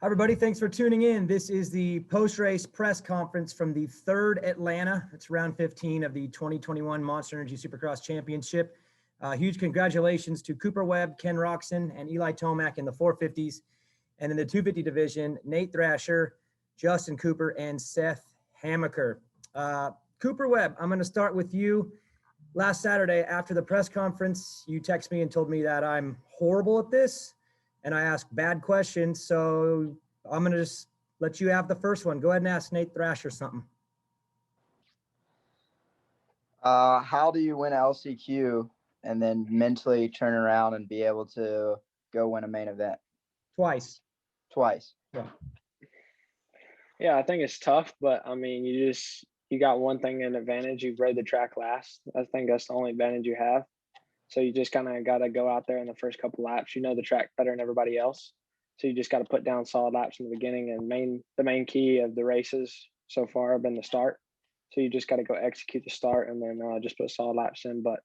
Hi, everybody. Thanks for tuning in. This is the post-race press conference from the third Atlanta. It's round 15 of the 2021 Monster Energy Supercross Championship. Huge congratulations to Cooper Webb, Ken Roczen, and Eli Tomac in the 450s. And in the 250 division, Nate Thrasher, Justin Cooper, and Seth Hamaker. Cooper Webb, I'm going to start with you. Last Saturday after the press conference, you texted me and told me that I'm horrible at this. And I ask bad questions, so I'm going to just let you have the first one. Go ahead and ask Nate Thrasher something. How do you win LCQ and then mentally turn around and be able to go win a main event? Twice. Yeah, I think it's tough, but I mean, you got one thing an advantage. You've rode the track last. I think that's the only advantage you have. So you just kind of got to go out there in the first couple laps. You know the track better than everybody else. So you just got to put down solid laps in the beginning. And the main key of the races so far have been the start. So you just got to go execute the start and then just put solid laps in. But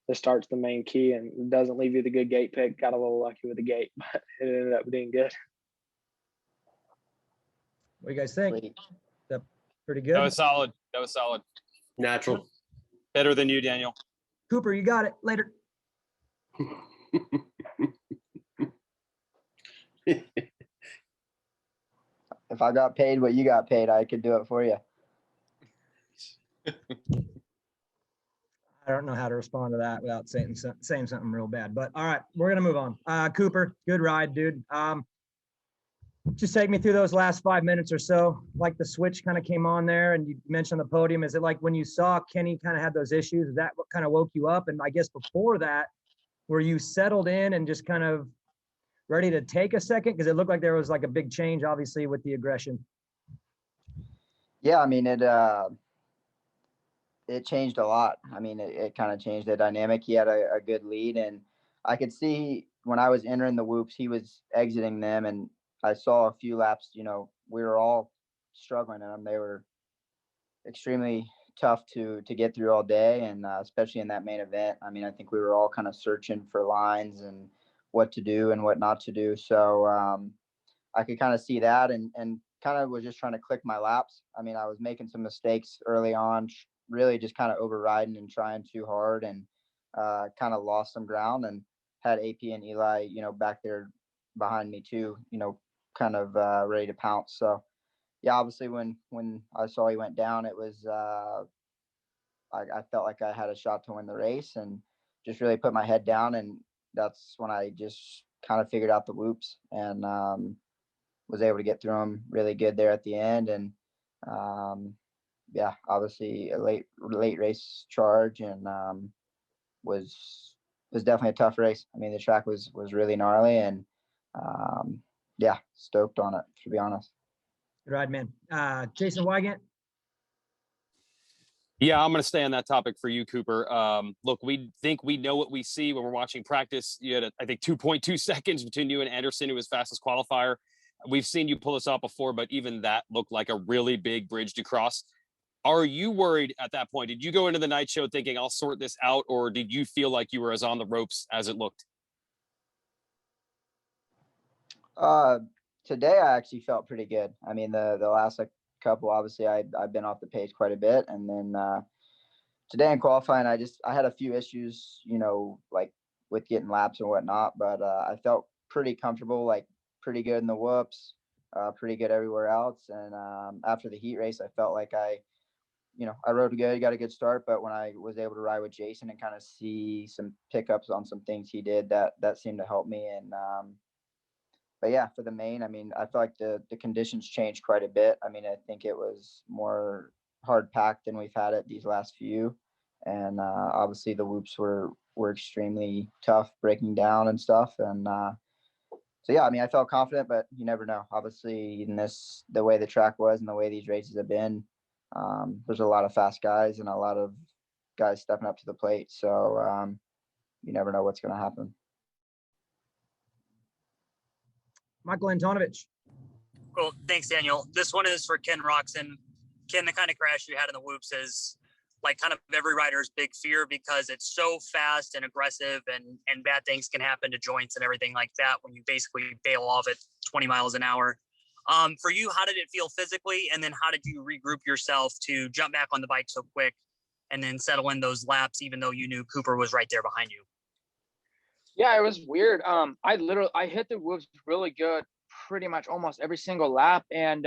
the start's the main key, and it doesn't leave you the good gate pick. Got a little lucky with the gate, but it ended up being good. What do you guys think? Is that pretty good? That was solid. Natural. Better than you, Daniel. Cooper, you got it. Later. If I got paid what you got paid, I could do it for you. I don't know how to respond to that without saying something real bad. But all right, we're gonna move on. Cooper, good ride, dude. Just take me through those last 5 minutes or so. Like the switch kind of came on there, and you mentioned the podium. Is it like when you saw Kenny kind of had those issues? Is that what kind of woke you up? And I guess before that, were you settled in and just kind of ready to take a second? Because it looked like there was like a big change, obviously, with the aggression. Yeah, I mean, it changed a lot. I mean, it kind of changed the dynamic. He had a good lead, and I could see when I was entering the whoops, he was exiting them, and I saw a few laps, we were all struggling in them. They were extremely tough to get through all day, and especially in that main event. I mean, I think we were all kind of searching for lines and what to do and what not to do. So I could kind of see that and kind of was just trying to click my laps. I mean, I was making some mistakes early on, really just kind of overriding and trying too hard, and kind of lost some ground and had AP and Eli, back there behind me too, kind of ready to pounce. So yeah, obviously when I saw he went down, it was I felt like I had a shot to win the race, and just really put my head down, and that's when I just kind of figured out the whoops and was able to get through them really good there at the end. And yeah, obviously a late race charge, and was definitely a tough race. I mean, the track was really gnarly, and yeah, stoked on it, to be honest. Good ride, man. Jason Wygant. Yeah, I'm going to stay on that topic for you, Cooper. Look, we think we know what we see when we're watching practice. You had, I think, 2.2 seconds between you and Anderson, who was fastest qualifier. We've seen you pull this off before, but even that looked like a really big bridge to cross. Are you worried at that point? Did you go into the night show thinking, I'll sort this out, or did you feel like you were as on the ropes as it looked? Today I actually felt pretty good. I mean, the last couple, obviously I've been off the pace quite a bit, and then today in qualifying I had a few issues, like with getting laps and whatnot, but I felt pretty comfortable, like pretty good in the whoops, pretty good everywhere else. And after the heat race, I felt like I rode good, got a good start, but when I was able to ride with Jason and kind of see some pickups on some things he did, that seemed to help me. And but yeah, for the main, I mean, I feel like the conditions changed quite a bit. I mean, I think it was more hard packed than we've had it these last few. And obviously the whoops were extremely tough breaking down and stuff. And so, yeah, I mean, I felt confident, but you never know. Obviously in the way the track was and the way these races have been, there's a lot of fast guys and a lot of guys stepping up to the plate. So you never know what's going to happen. Michael Antonovich. Cool. Thanks, Daniel. This one is for Ken Roczen. Ken, the kind of crash you had in the whoops is like kind of every rider's big fear because it's so fast and aggressive, and bad things can happen to joints and everything like that when you basically bail off at 20 miles an hour. For you, how did it feel physically? And then how did you regroup yourself to jump back on the bike so quick and then settle in those laps, even though you knew Cooper was right there behind you? Yeah, it was weird. I hit the whoops really good pretty much almost every single lap. And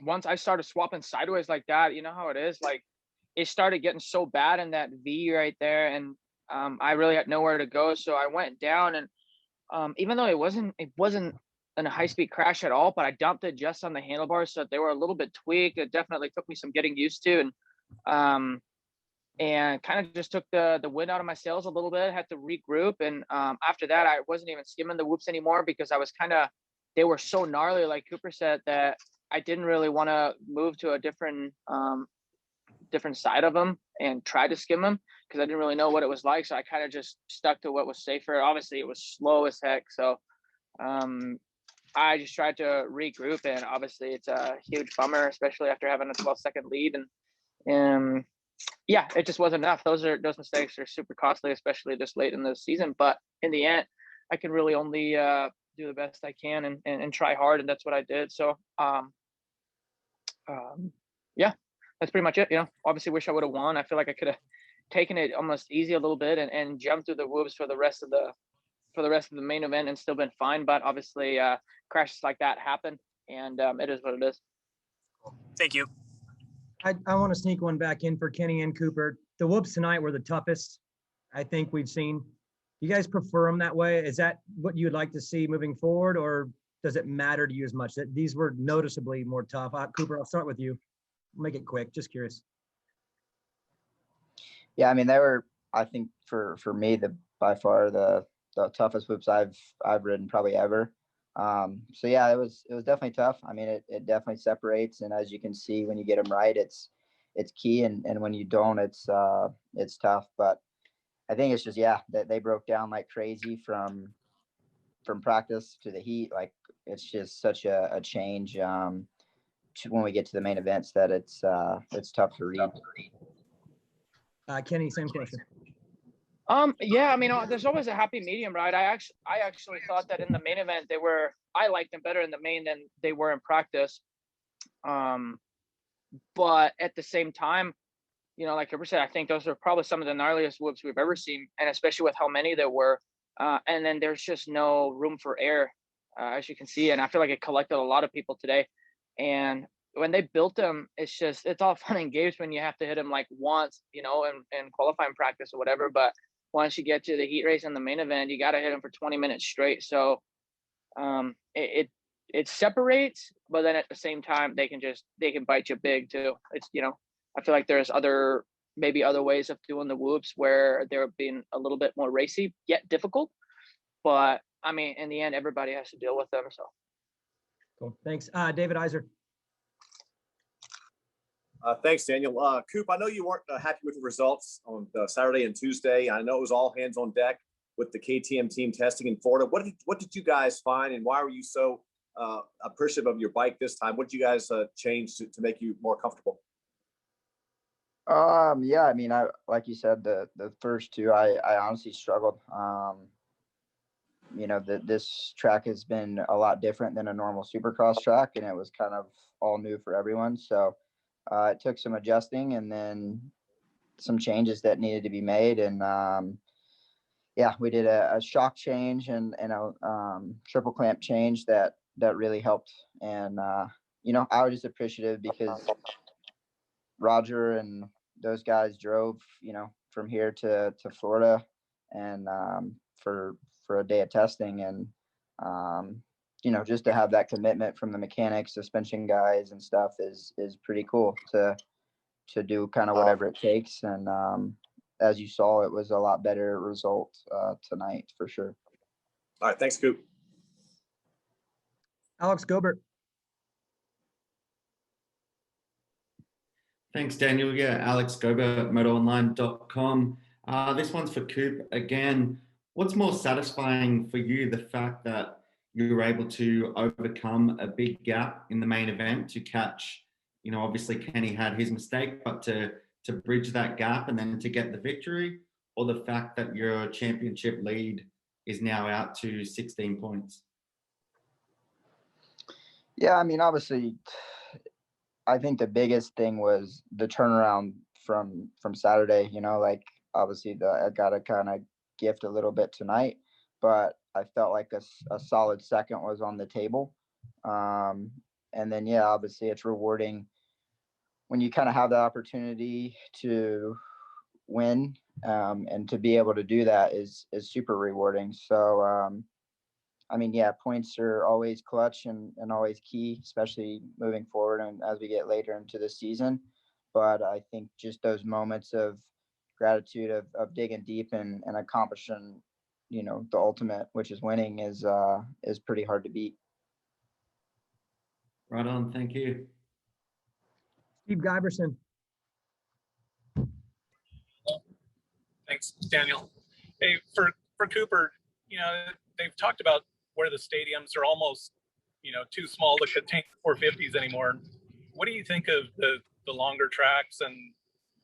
once I started swapping sideways like that, you know how it is, like it started getting so bad in that V right there. And I really had nowhere to go. So I went down, and even though it wasn't in a high-speed crash at all, but I dumped it just on the handlebars. So they were a little bit tweaked. It definitely took me some getting used to. And kind of just took the wind out of my sails a little bit, had to regroup. And after that, I wasn't even skimming the whoops anymore because I was they were so gnarly, like Cooper said, that I didn't really want to move to a different side of them and try to skim them because I didn't really know what it was like. So I kind of just stuck to what was safer. Obviously, it was slow as heck. So I just tried to regroup, and obviously it's a huge bummer, especially after having a 12-second lead. And yeah, it just wasn't enough. Those mistakes are super costly, especially this late in the season. But in the end, I can really only do the best I can and try hard, and that's what I did. So yeah, that's pretty much it. Obviously wish I would have won. I feel like I could have taken it almost easy a little bit and jumped through the whoops for the rest of the main event and still been fine. But obviously crashes like that happen, and it is what it is. Thank you. I want to sneak one back in for Kenny and Cooper. The whoops tonight were the toughest I think we've seen. You guys prefer them that way? Is that what you'd like to see moving forward, or does it matter to you as much that these were noticeably more tough? Cooper, I'll start with you. Make it quick. Just curious. Yeah, I mean, they were, I think for me, by far the toughest whoops I've ridden probably ever. So yeah, it was definitely tough. I mean, it definitely separates, and as you can see, when you get them right, it's key, and when you don't, it's tough. But I think it's just, yeah, that they broke down like crazy from practice to the heat. Like, it's just such a change when we get to the main events that it's tough to read. Kenny, same question. Yeah, I mean, there's always a happy medium, right? I actually thought that in the main event I liked them better in the main than they were in practice. But at the same time, like Cooper said, I think those are probably some of the gnarliest whoops we've ever seen, and especially with how many there were. And then there's just no room for error, as you can see. And I feel like it collected a lot of people today. And when they built them, it's all fun and games when you have to hit them like once, in qualifying practice or whatever. But once you get to the heat race and the main event, you got to hit them for 20 minutes straight. So it separates, but then at the same time, they can bite you big too. It's, I feel like there's maybe other ways of doing the whoops where they're being a little bit more racy, yet difficult. But I mean, in the end, everybody has to deal with them. So cool. Thanks. David Iser. Thanks, Daniel. Coop, I know you weren't happy with the results on Saturday and Tuesday. I know it was all hands on deck with the KTM team testing in Florida. What did you guys find, and why were you so appreciative of your bike this time? What did you guys change to make you more comfortable? Yeah, I mean, like you said, the first two, I honestly struggled. This track has been a lot different than a normal Supercross track, and it was kind of all new for everyone. So it took some adjusting and then some changes that needed to be made. And yeah, we did a shock change and a triple clamp change that really helped. And I was just appreciative because Roger and those guys drove, from here to Florida and for a day of testing, and just to have that commitment from the mechanics, suspension guys and stuff is pretty cool to do kind of whatever it takes. And as you saw, it was a lot better result tonight for sure. All right, thanks, Coop. Alex Gobert. Thanks, Daniel. Yeah, Alex Gobert, motoronline.com. This one's for Coop again. What's more satisfying for you, the fact that you were able to overcome a big gap in the main event to catch, obviously Kenny had his mistake, but to bridge that gap and then to get the victory, or the fact that your championship lead is now out to 16 points? Yeah, I mean, obviously, I think the biggest thing was the turnaround from Saturday. You know, like obviously I got to kind of gift a little bit tonight, but I felt like a solid second was on the table. And then yeah, obviously it's rewarding when you kind of have the opportunity to win, and to be able to do that is super rewarding. So I mean, yeah, points are always clutch and always key, especially moving forward and as we get later into the season. But I think just those moments of gratitude of digging deep and accomplishing, you know, the ultimate, which is winning, is pretty hard to beat. Right on. Thank you. Steve Giberson. Thanks, Daniel. Hey, for Cooper, you know, they've talked about where the stadiums are almost, you know, too small to contain 450s anymore. What do you think of the longer tracks and,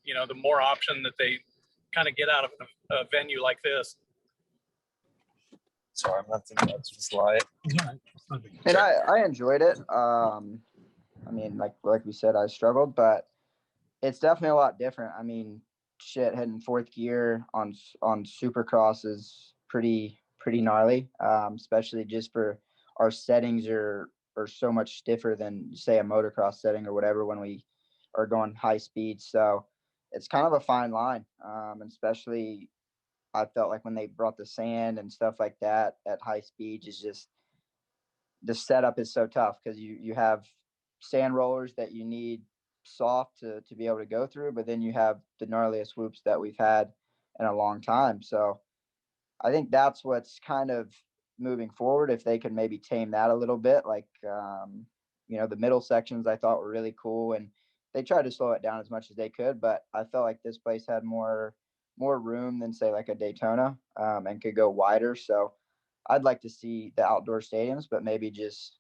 you know, the more option that they kind of get out of a venue like this? Sorry, I'm not thinking that's just lie. And I enjoyed it. I mean, like we said, I struggled, but it's definitely a lot different. I mean, shit, hitting fourth gear on Supercross is pretty gnarly, especially just for our settings are so much stiffer than say a motocross setting or whatever when we are going high speed. So it's kind of a fine line, especially I felt like when they brought the sand and stuff like that at high speeds, is just the setup is so tough because you have sand rollers that you need soft to be able to go through, but then you have the gnarliest whoops that we've had in a long time. So I think that's what's kind of moving forward. If they could maybe tame that a little bit, like, you know, the middle sections I thought were really cool, and they tried to slow it down as much as they could, but I felt like this place had more room than say like a Daytona, and could go wider. So I'd like to see the outdoor stadiums, but maybe just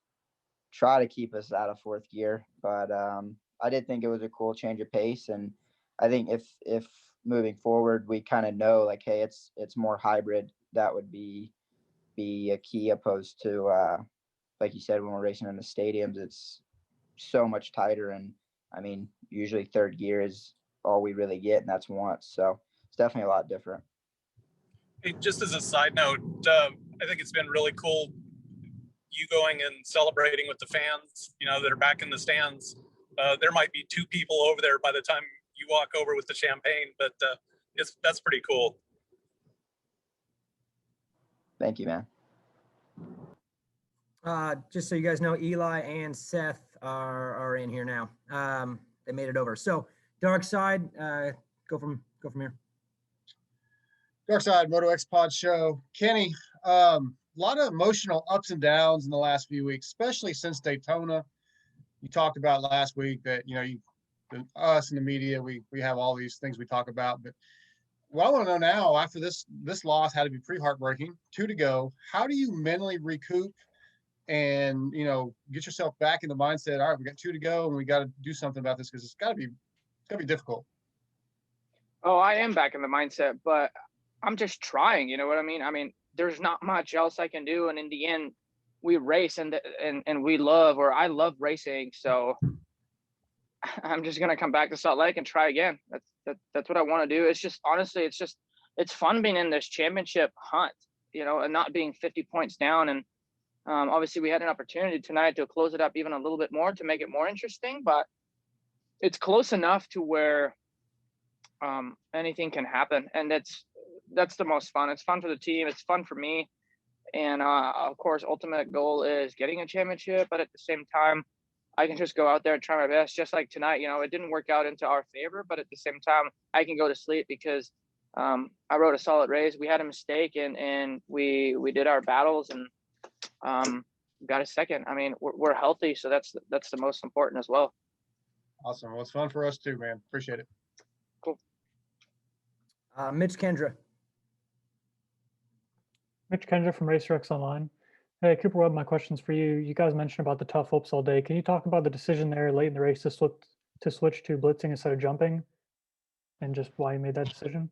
try to keep us out of fourth gear. But I did think it was a cool change of pace, and I think if moving forward we kind of know like, hey, it's more hybrid, that would be a key, opposed to like you said, when we're racing in the stadiums, it's so much tighter, and I mean, usually third gear is all we really get, and that's once. So it's definitely a lot different. Hey, just as a side note, I think it's been really cool you going and celebrating with the fans, you know, that are back in the stands. There might be two people over there by the time you walk over with the champagne, but that's pretty cool. Thank you, man. Just so you guys know, Eli and Seth are in here now. They made it over. So Dark Side, go from here. Dark Side Moto X Pod Show. Kenny, a lot of emotional ups and downs in the last few weeks, especially since Daytona. You talked about last week that, you know, us in the media, we have all these things we talk about, but what I want to know now, after this loss had to be pretty heartbreaking, 2 to go, how do you mentally recoup and, you know, get yourself back in the mindset? All right, we got 2 to go and we got to do something about this, because it's got to be difficult. Oh, I am back in the mindset, but I'm just trying, you know what I mean? I mean, there's not much else I can do. And in the end, we race and we love, or I love racing. So I'm just going to come back to Salt Lake and try again. That's what I want to do. It's just, honestly, it's fun being in this championship hunt, you know, and not being 50 points down. And obviously we had an opportunity tonight to close it up even a little bit more to make it more interesting, but it's close enough to where anything can happen. And that's the most fun. It's fun for the team. It's fun for me. And of course, ultimate goal is getting a championship, but at the same time, I can just go out there and try my best. Just like tonight, you know, it didn't work out into our favor, but at the same time, I can go to sleep because I rode a solid race. We had a mistake and we did our battles and got a second. I mean, we're healthy, so that's the most important as well. Awesome. Well, it's fun for us too, man. Appreciate it. Cool. Mitch Kendra. Mitch Kendra from RacerX Online. Hey, Cooper Webb, my question's for you. You guys mentioned about the tough whoops all day. Can you talk about the decision there late in the race to switch to blitzing instead of jumping, and just why you made that decision?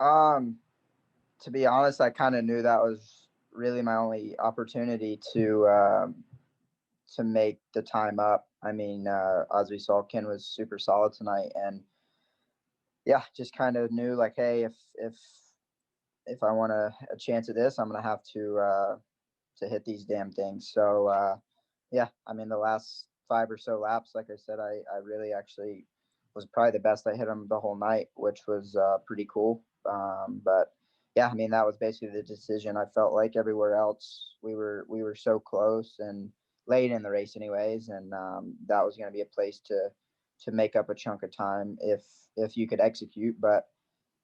To be honest, I kind of knew that was really my only opportunity to make the time up. I mean, as we saw, Ken was super solid tonight, and yeah, just kind of knew like, hey, if I want a chance at this, I'm gonna have to hit these damn things. So yeah, I mean, the last 5 or so laps, like I said, I really actually was probably the best I hit them the whole night, which was pretty cool. But yeah, I mean, that was basically the decision. I felt like everywhere else we were so close and late in the race anyways, and that was going to be a place to make up a chunk of time if you could execute. But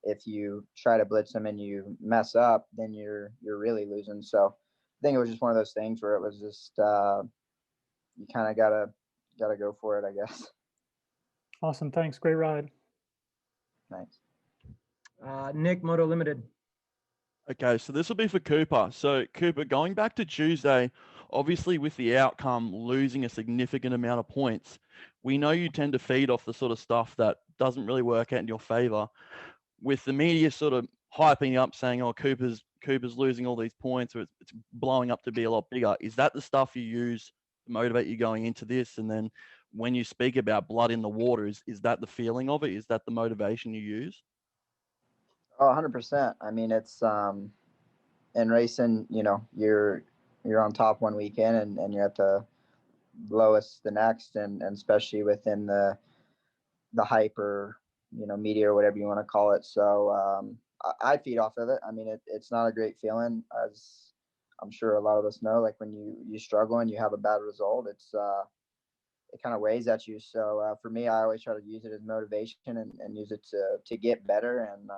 if you try to blitz them and you mess up, then you're really losing. So I think it was just one of those things where it was just you kind of gotta go for it, I guess. Awesome. Thanks. Great ride. Thanks. Nick, Moto Limited. Okay, so this will be for Cooper. So Cooper, going back to Tuesday, obviously with the outcome losing a significant amount of points, we know you tend to feed off the sort of stuff that doesn't really work out in your favor. With the media sort of hyping up, saying, "Oh, Cooper's losing all these points, or it's blowing up to be a lot bigger." Is that the stuff you use to motivate you going into this? And then when you speak about blood in the water, is that the feeling of it? Is that the motivation you use? Oh, 100%. I mean, it's in racing, you know, you're on top one weekend and you're at the lowest the next, and especially within the hype or, you know, media or whatever you want to call it. So I feed off of it. I mean, it's not a great feeling, as I'm sure a lot of us know. Like when you struggle and you have a bad result, it kind of weighs at you. So for me, I always try to use it as motivation and use it to get better. And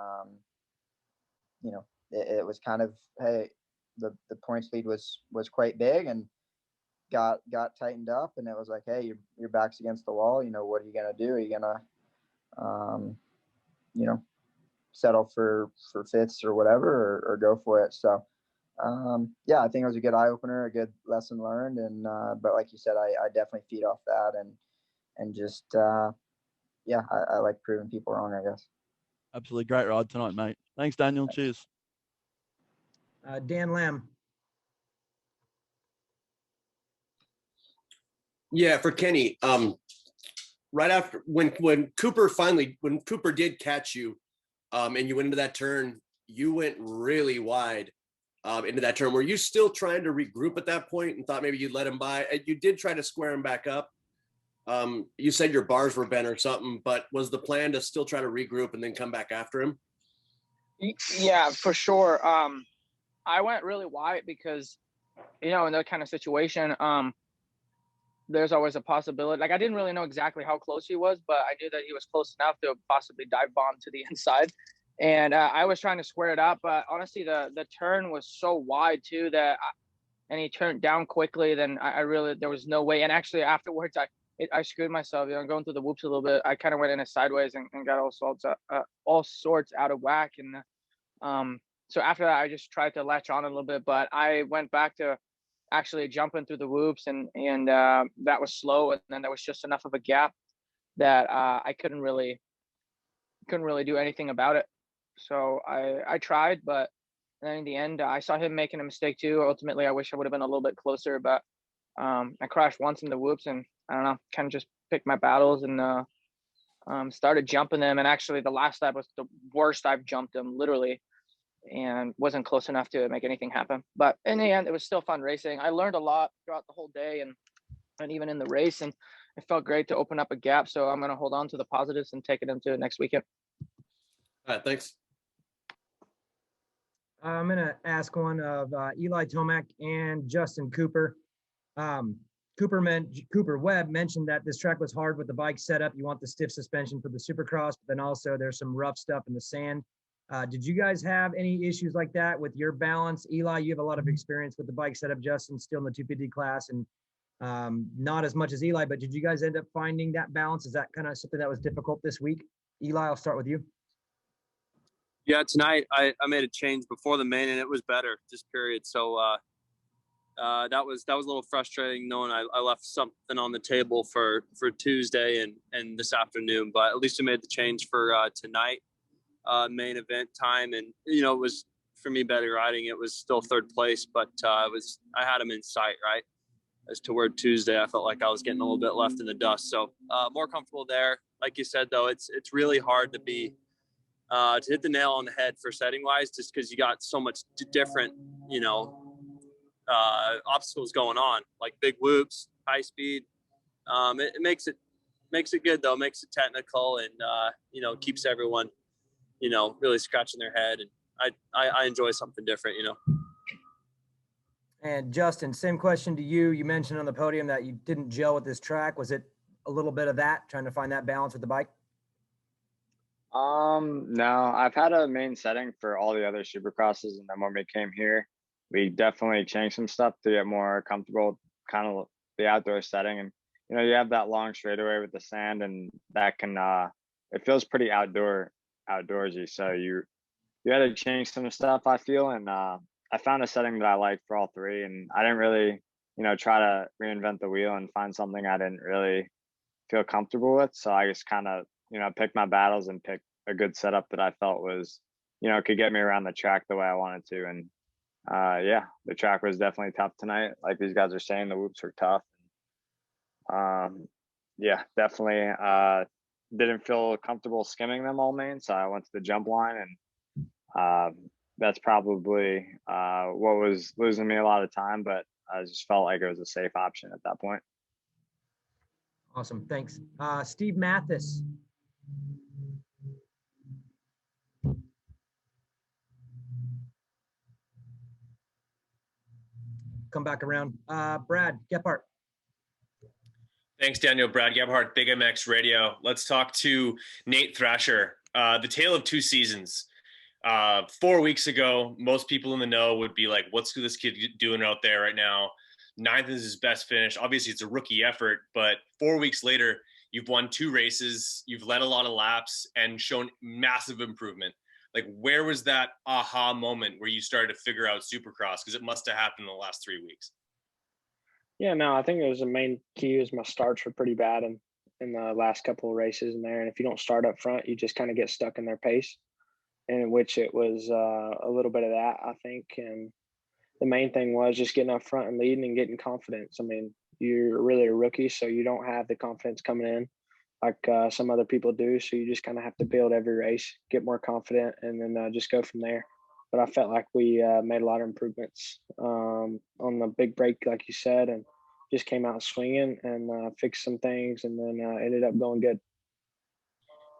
you know, it was kind of, hey, the points lead was quite big and got tightened up, and it was like, hey, your back's against the wall. You know, what are you gonna do? Are you gonna you know, settle for fifths or whatever, or go for it? So yeah, I think it was a good eye opener, a good lesson learned. And but like you said, I definitely feed off that and just yeah, I like proving people wrong, I guess. Absolutely great ride tonight, mate. Thanks, Daniel. Cheers. Dan Lamb. Yeah, for Kenny. Right after when Cooper did catch you, and you went into that turn, you went really wide into that turn. Were you still trying to regroup at that point and thought maybe you'd let him by? You did try to square him back up. You said your bars were bent or something, but was the plan to still try to regroup and then come back after him? Yeah, for sure. I went really wide because, you know, in that kind of situation, there's always a possibility. Like, I didn't really know exactly how close he was, but I knew that he was close enough to possibly dive bomb to the inside. And I was trying to square it up, but honestly, the turn was so wide too and he turned down quickly. Then I really, there was no way. And actually afterwards, I screwed myself, you know, going through the whoops a little bit. I kind of went in a sideways and got all sorts out of whack. And so after that, I just tried to latch on a little bit, but I went back to actually jumping through the whoops, and that was slow. And then there was just enough of a gap that I couldn't really do anything about it. So I tried, but then in the end, I saw him making a mistake too. Ultimately, I wish I would have been a little bit closer, but I crashed once in the whoops, and I don't know, kind of just picked my battles and started jumping them. And actually, the last lap was the worst I've jumped them, literally, and wasn't close enough to make anything happen. But in the end, it was still fun racing. I learned a lot throughout the whole day and even in the race, and it felt great to open up a gap. So I'm going to hold on to the positives and take it into next weekend. All right, thanks. I'm going to ask one of Eli Tomac and Justin Cooper. Cooper Webb mentioned that this track was hard with the bike setup. You want the stiff suspension for the Supercross, but then also there's some rough stuff in the sand. Did you guys have any issues like that with your balance? Eli, you have a lot of experience with the bike setup. Justin, still in the 250 class, and not as much as Eli, but did you guys end up finding that balance? Is that kind of something that was difficult this week? Eli, I'll start with you. Yeah, tonight I made a change before the main, and it was better, just period. So that was a little frustrating knowing I left something on the table for Tuesday and this afternoon, but at least I made the change for tonight, main event time. And, you know, it was for me betting riding, it was still third place, but I had him in sight, right? As to where Tuesday, I felt like I was getting a little bit left in the dust. So more comfortable there. Like you said, though, it's really hard to hit the nail on the head for setting wise, just because you got so much different, obstacles going on, like big whoops, high speed. It makes it good though, makes it technical, and keeps everyone, really scratching their head. And I enjoy something different, And Justin, same question to you. You mentioned on the podium that you didn't gel with this track. Was it a little bit of that, trying to find that balance with the bike? No, I've had a main setting for all the other Supercrosses, and then when we came here, we definitely changed some stuff to get more comfortable, kind of the outdoor setting. And you have that long straightaway with the sand, and that can it feels pretty outdoorsy. So you had to change some stuff, I feel, and I found a setting that I like for all three, and I didn't really try to reinvent the wheel and find something I didn't really feel comfortable with. So I just kind of picked my battles and picked a good setup that I felt was could get me around the track the way I wanted to. And the track was definitely tough tonight. Like these guys are saying, the whoops were tough. Definitely didn't feel comfortable skimming them all main, so I went to the jump line, and that's probably what was losing me a lot of time, but I just felt like it was a safe option at that point. Awesome, thanks. Steve Mathis. Come back around. Brad Gephardt. Thanks, Daniel. Brad Gebhardt, Big MX Radio. Let's talk to Nate Thrasher. The tale of two seasons. 4 weeks ago, most people in the know would be like, what's this kid doing out there right now? 9th is his best finish. Obviously, it's a rookie effort, but 4 weeks later, you've won 2 races, you've led a lot of laps, and shown massive improvement. Like, where was that aha moment where you started to figure out Supercross? Because it must have happened in the last 3 weeks. Yeah, no, I think it was the main key is my starts were pretty bad in the last couple of races in there. And if you don't start up front, you just kind of get stuck in their pace, and in which it was a little bit of that, I think. And the main thing was just getting up front and leading and getting confidence. I mean, you're really a rookie, so you don't have the confidence coming in like some other people do. So you just kind of have to build every race, get more confident, and then just go from there. But I felt like we made a lot of improvements on the big break, like you said, and just came out swinging and fixed some things, and then ended up going good.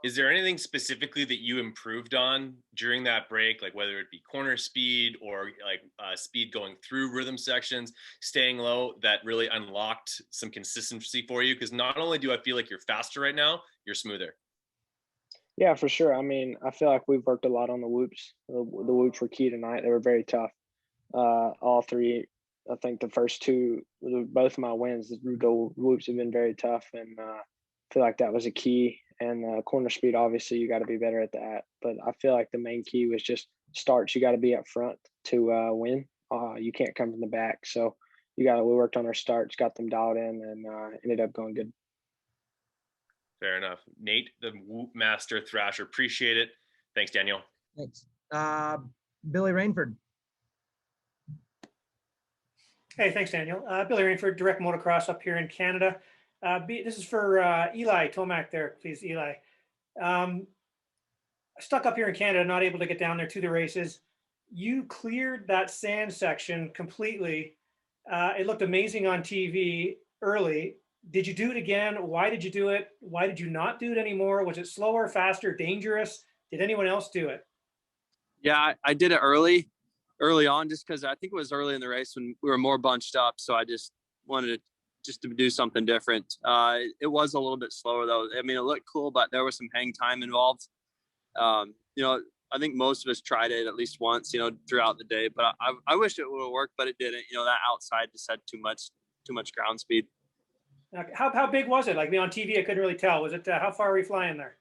Is there anything specifically that you improved on during that break, like whether it be corner speed or like speed going through rhythm sections, staying low, that really unlocked some consistency for you? Because not only do I feel like you're faster right now, you're smoother. Yeah, for sure. I mean, I feel like we've worked a lot on the whoops. The whoops were key tonight. They were very tough. All three, I think the first two, both of my wins, the whoops have been very tough, and I feel like that was a key. And corner speed, obviously, you got to be better at that. But I feel like the main key was just starts. You got to be up front to win. You can't come from the back. So we worked on our starts, got them dialed in, and ended up going good. Fair enough. Nate, the Whoop Master Thrasher. Appreciate it. Thanks, Daniel. Thanks. Billy Rainford. Hey, thanks, Daniel. Billy Rainford, Direct Motocross up here in Canada. This is for Eli Tomac there, please, Eli. Stuck up here in Canada, not able to get down there to the races. You cleared that sand section completely. It looked amazing on TV early. Did you do it again? Why did you do it? Why did you not do it anymore? Was it slower, faster, dangerous? Did anyone else do it? Yeah, I did it early on, just because I think it was early in the race when we were more bunched up. So I just wanted to do something different. It was a little bit slower though. I mean, it looked cool, but there was some hang time involved. I think most of us tried it at least once, throughout the day, but I wish it would have worked, but it didn't. That outside just had too much ground speed. How big was it? Like on TV, I couldn't really tell. Was it, how far are we flying there?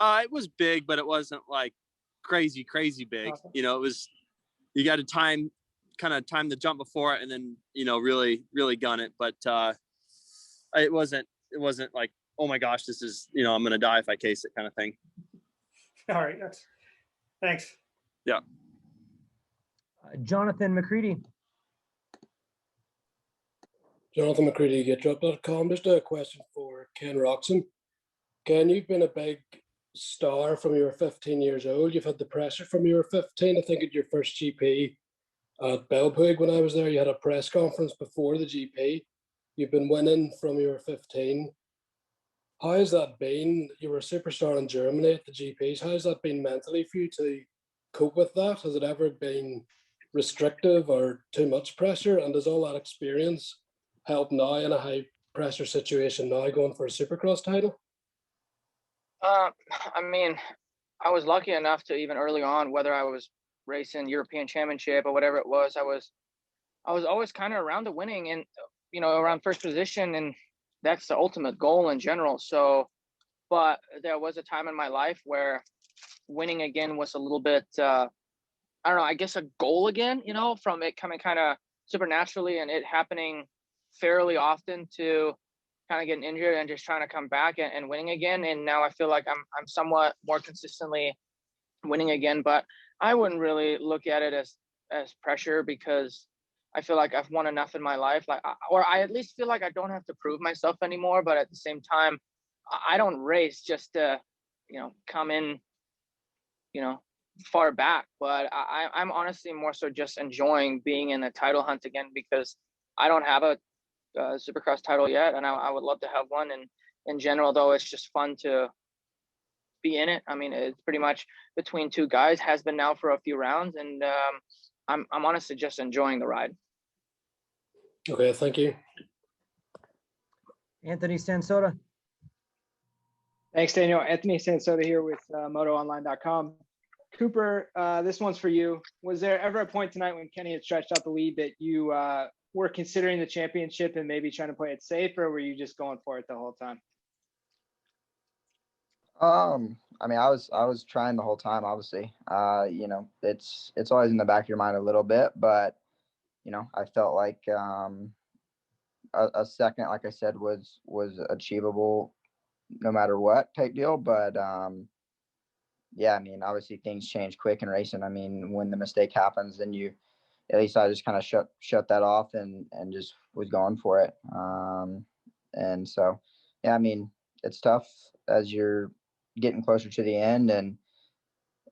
It was big, but it wasn't like crazy big. Awesome. It was, you got to time the jump before it and then, really gun it. But it wasn't like, oh my gosh, this is, I'm going to die if I case it kind of thing. All right. Thanks. Yeah. Jonathan McCready. Jonathan McCready, GetDrop.com. Just a question for Ken Roczen. Ken, you've been a big star from you were 15 years old. You've had the pressure from you were 15. I think at your first GP at Belpuig when I was there, you had a press conference before the GP. You've been winning from you were 15. How has that been? You were a superstar in Germany at the GPs. How has that been mentally for you to cope with that? Has it ever been restrictive or too much pressure? And does all that experience help now in a high pressure situation now going for a Supercross title? I mean, I was lucky enough to even early on, whether I was racing European Championship or whatever it was, I was always kind of around the winning and, around first position. And that's the ultimate goal in general. So, but there was a time in my life where winning again was a little bit, I don't know, I guess a goal again, from it coming kind of supernaturally and it happening fairly often to kind of getting injured and just trying to come back and winning again. And now I feel like I'm somewhat more consistently winning again, but I wouldn't really look at it as pressure because I feel like I've won enough in my life, or I at least feel like I don't have to prove myself anymore. But at the same time, I don't race just to, come in, far back. But I'm honestly more so just enjoying being in a title hunt again because I don't have a Supercross title yet, and I would love to have one. And in general, though, it's just fun to be in it. I mean, it's pretty much between two guys, has been now for a few rounds, and I'm honestly just enjoying the ride. Okay, thank you. Anthony Sansota. Thanks, Daniel. Anthony Sansota here with MotoOnline.com. Cooper, this one's for you. Was there ever a point tonight when Kenny had stretched out the lead that you were considering the championship and maybe trying to play it safe, or were you just going for it the whole time? I mean, I was trying the whole time, obviously. It's always in the back of your mind a little bit, but I felt like a second, like I said, was achievable no matter what type deal. But yeah, I mean, obviously things change quick in racing. I mean, when the mistake happens, then at least I just kind of shut that off and just was going for it. And so, yeah, I mean, it's tough as you're getting closer to the end, and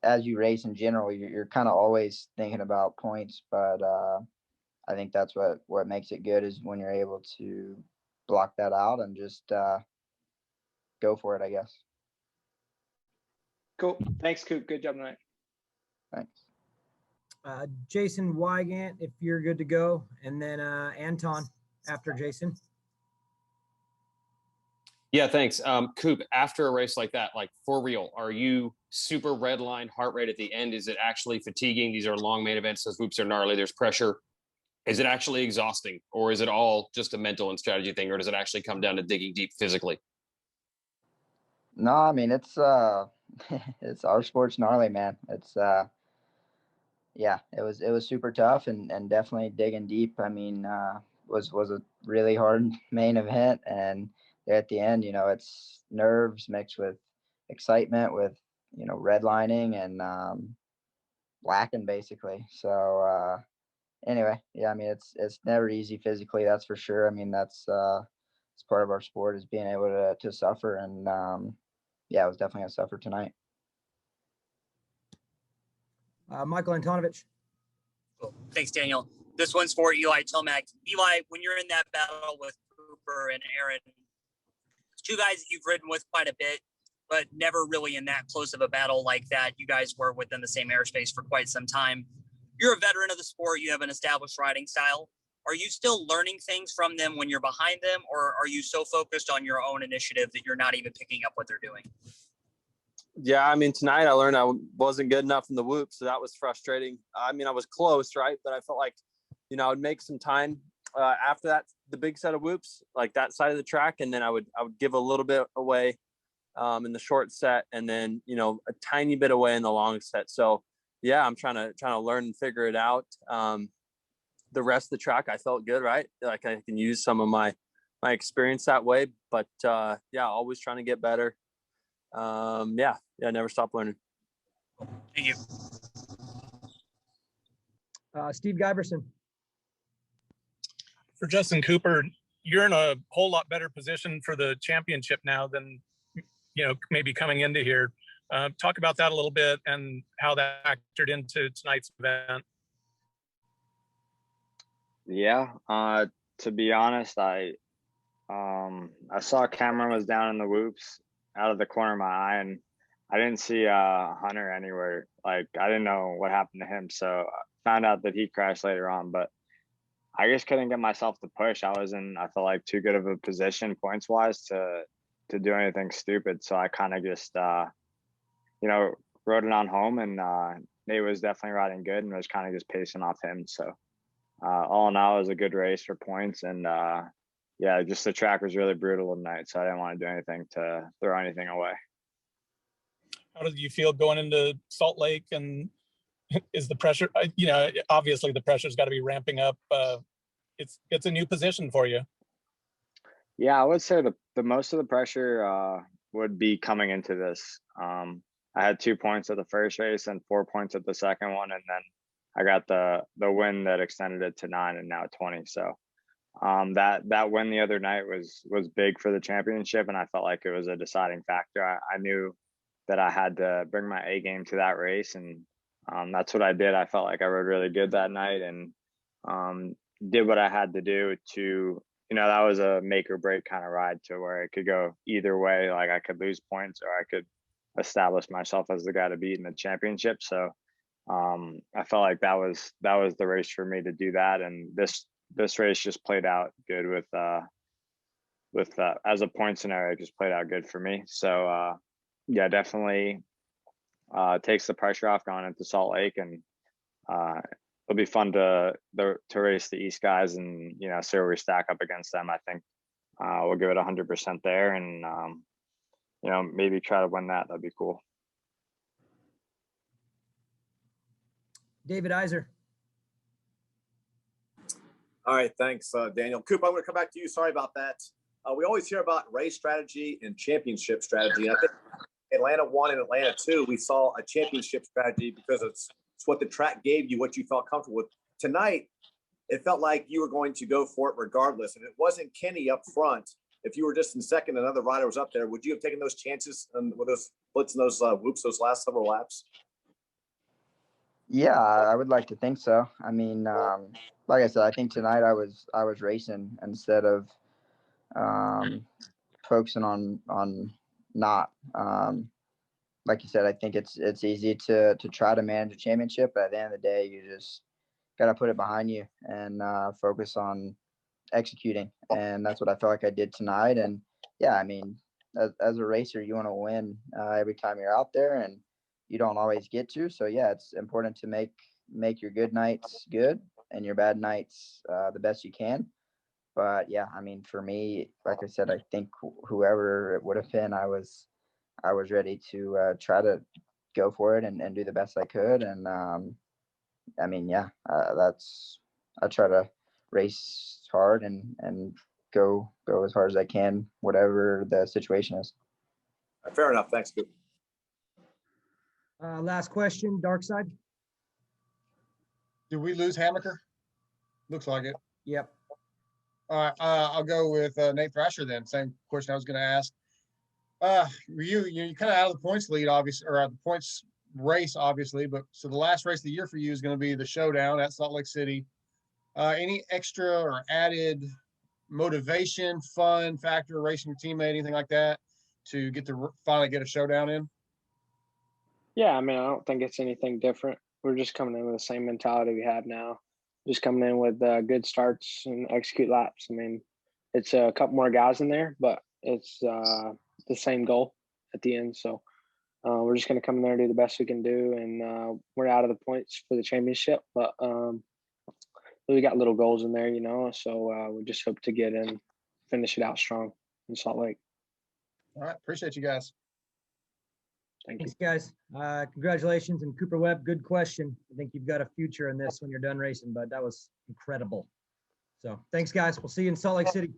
as you race in general, you're kind of always thinking about points. But I think that's what makes it good is when you're able to block that out and just go for it, I guess. Cool. Thanks, Coop. Good job tonight. Thanks. Jason Wygant, if you're good to go, and then Anton after Jason. Yeah, thanks. Coop, after a race like that, like for real, are you super red line heart rate at the end? Is it actually fatiguing? These are long main events. Those whoops are gnarly. There's pressure. Is it actually exhausting, or is it all just a mental and strategy thing, or does it actually come down to digging deep physically? No, I mean, it's it's our sport's gnarly, man. It's yeah, it was super tough and definitely digging deep. I mean, was a really hard main event, and at the end, it's nerves mixed with excitement, with redlining and blacking basically. So anyway, yeah, I mean, it's never easy physically, that's for sure. I mean, that's it's part of our sport is being able to suffer, and yeah, it was definitely a suffer tonight. Michael Antonovich. Cool. Thanks, Daniel. This one's for Eli Tomac. Eli, when you're in that battle with Cooper and Aaron, two guys that you've ridden with quite a bit, but never really in that close of a battle like that. You guys were within the same airspace for quite some time. You're a veteran of the sport. You have an established riding style. Are you still learning things from them when you're behind them, or are you so focused on your own initiative that you're not even picking up what they're doing? Yeah, I mean, tonight I learned I wasn't good enough in the whoop, so that was frustrating. I mean, I was close, right? But I felt like, I would make some time after that, the big set of whoops, like that side of the track, and then I would give a little bit away in the short set, and then a tiny bit away in the long set. So yeah, I'm trying to learn and figure it out. The rest of the track, I felt good, right? Like I can use some of my experience that way, but yeah, always trying to get better. Yeah, never stop learning. Thank you. Steve Giberson. For Justin Cooper, you're in a whole lot better position for the championship now than, maybe coming into here. Talk about that a little bit and how that factored into tonight's event. Yeah, to be honest, I saw Cameron was down in the whoops out of the corner of my eye, and I didn't see Hunter anywhere. Like, I didn't know what happened to him, so I found out that he crashed later on. But I just couldn't get myself to push. I felt like too good of a position points wise to do anything stupid. So I kind of just rode it on home, and Nate was definitely riding good and was kind of just pacing off him. So all in all, it was a good race for points, and just the track was really brutal tonight, so I didn't want to do anything to throw anything away. How did you feel going into Salt Lake, and is the pressure, obviously the pressure's got to be ramping up. It's a new position for you. Yeah, I would say the most of the pressure would be coming into this. I had 2 points at the first race and 4 points at the second one, and then I got the win that extended it to 9 and now 20. So that win the other night was big for the championship, and I felt like it was a deciding factor. I knew that I had to bring my A game to that race, and that's what I did. I felt like I rode really good that night, and did what I had to do to, that was a make or break kind of ride, to where it could go either way. Like, I could lose points, or I could establish myself as the guy to beat in the championship. So I felt like that was the race for me to do that. And this race just played out good with as a point scenario, it just played out good for me. So definitely takes the pressure off going into Salt Lake, and it'll be fun to race the East guys and see where we stack up against them. I think we'll give it 100% there, and maybe try to win that. That'd be cool. David Iser. All right, thanks, Daniel. Coop, I'm going to come back to you. Sorry about that. We always hear about race strategy and championship strategy. And I think Atlanta 1 and Atlanta 2, we saw a championship strategy because it's what the track gave you, what you felt comfortable with. Tonight, it felt like you were going to go for it regardless. And it wasn't Kenny up front. If you were just in second and another rider was up there, would you have taken those chances and with those splits and those whoops those last several laps? Yeah, I would like to think so. I mean, like I said, I think tonight I was racing instead of focusing on not. Like you said, I think it's easy to try to manage a championship, but at the end of the day, you just got to put it behind you and focus on executing. And that's what I felt like I did tonight. And yeah, I mean, as a racer, you want to win every time you're out there, and you don't always get to. So yeah, it's important to make your good nights good and your bad nights the best you can. But yeah, I mean, for me, like I said, I think whoever it would have been, I was ready to try to go for it and do the best I could. And I mean, yeah, I try to race hard and go as hard as I can, whatever the situation is. Fair enough. Thanks, Coop. Last question, Dark Side. Did we lose Hammaker? Looks like it. Yep. All right, I'll go with Nate Thrasher then. Same question I was going to ask. You're kind of out of the points lead, obviously, or the points race, obviously. But so the last race of the year for you is going to be the showdown at Salt Lake City. Any extra or added motivation, fun factor, racing your teammate, anything like that, to finally get a showdown in? Yeah, I mean, I don't think it's anything different. We're just coming in with the same mentality we have now. Just coming in with good starts and execute laps. I mean, it's a couple more guys in there, but it's the same goal at the end. So we're just going to come in there and do the best we can do. And we're out of the points for the championship, but we got little goals in there, so we just hope to get in, finish it out strong in Salt Lake. All right. Appreciate you guys. Thanks, guys. Congratulations. And Cooper Webb, good question. I think you've got a future in this when you're done racing, but that was incredible. So thanks, guys. We'll see you in Salt Lake City.